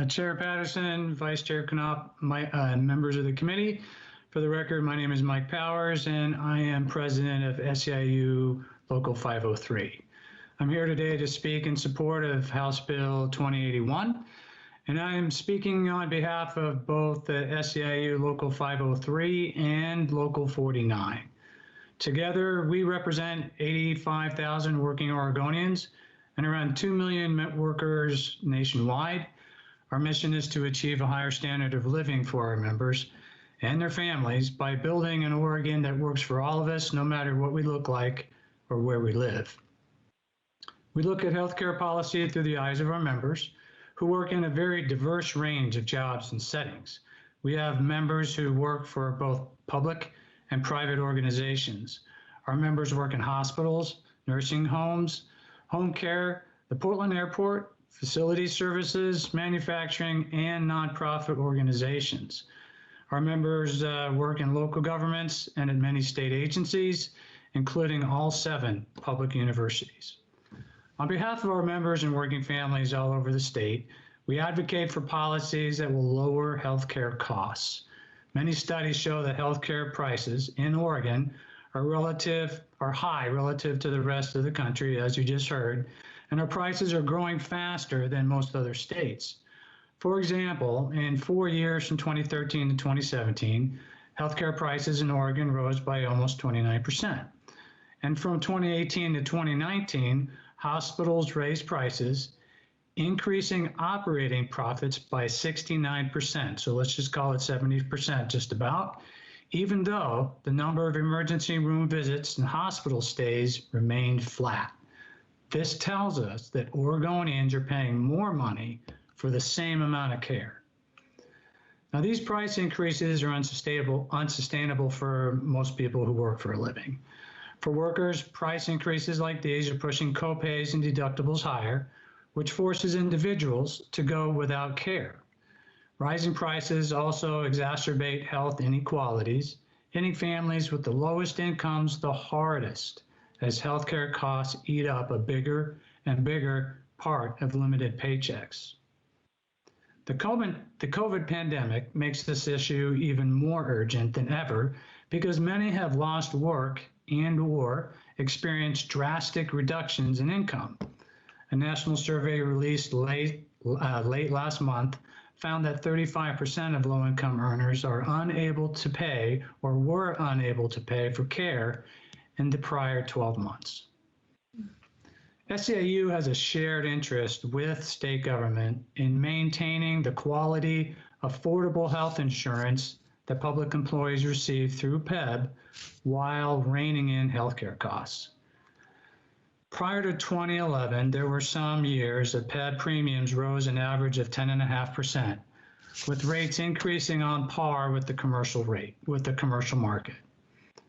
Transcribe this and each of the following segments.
Chair Patterson, Vice Chair Knopf, members of the committee. For the record, my name is Mike Powers, and I am president of SEIU Local 503. I'm here today to speak in support of House Bill 2081, and I am speaking on behalf of both the SEIU Local 503 and Local 49. Together, we represent 85,000 working Oregonians and around 2 million workers nationwide. Our mission is to achieve a higher standard of living for our members and their families by building an Oregon that works for all of us, no matter what we look like or where we live. We look at healthcare policy through the eyes of our members, who work in a very diverse range of jobs and settings. We have members who work for both public and private organizations. Our members work in hospitals, nursing homes, home care, the Portland Airport, facility services, manufacturing, and nonprofit organizations. Our members work in local governments and at many state agencies, including all 7 public universities. On behalf of our members and working families all over the state, we advocate for policies that will lower healthcare costs. Many studies show that healthcare prices in Oregon are high relative to the rest of the country, as you just heard, and our prices are growing faster than most other states. For example, in 4 years from 2013 to 2017, healthcare prices in Oregon rose by almost 29%. And from 2018 to 2019, hospitals raised prices, increasing operating profits by 69%. So let's just call it 70% just about, even though the number of emergency room visits and hospital stays remained flat. This tells us that Oregonians are paying more money for the same amount of care. Now, these price increases are unsustainable for most people who work for a living. For workers, price increases like these are pushing copays and deductibles higher, which forces individuals to go without care. Rising prices also exacerbate health inequalities, hitting families with the lowest incomes the hardest, as healthcare costs eat up a bigger and bigger part of limited paychecks. The COVID pandemic makes this issue even more urgent than ever because many have lost work and/or experienced drastic reductions in income. A national survey released late last month found that 35% of low-income earners are unable to pay or were unable to pay for care in the prior 12 months. SEIU has a shared interest with state government in maintaining the quality, affordable health insurance that public employees receive through PEB while reining in healthcare costs. Prior to 2011, there were some years that PEB premiums rose an average of 10.5%, with rates increasing on par with the commercial market.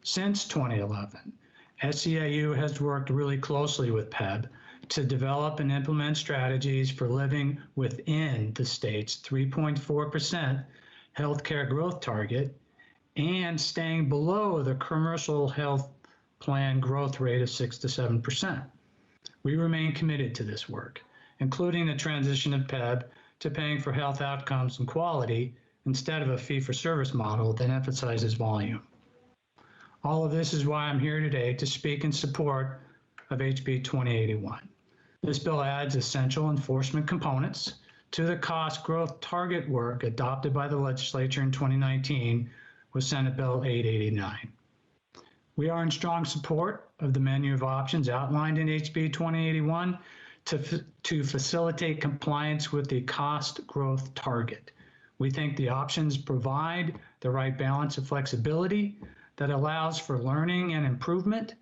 Since 2011, SEIU has worked really closely with PEB to develop and implement strategies for living within the state's 3.4% healthcare growth target and staying below the commercial health plan growth rate of 6 to 7%. We remain committed to this work, including the transition of PEB to paying for health outcomes and quality instead of a fee-for-service model that emphasizes volume. All of this is why I'm here today to speak in support of HB 2081. This bill adds essential enforcement components to the cost growth target work adopted by the legislature in 2019 with Senate Bill 889. We are in strong support of the menu of options outlined in HB 2081 to facilitate compliance with the cost growth target. We think the options provide the right balance of flexibility that allows for learning and improvement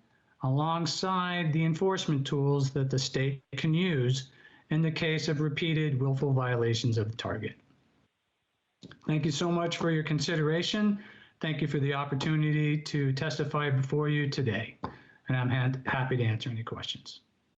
alongside the enforcement tools that the state can use in the case of repeated willful violations of the target. Thank you so much for your consideration. Thank you for the opportunity to testify before you today, and I'm happy to answer any questions.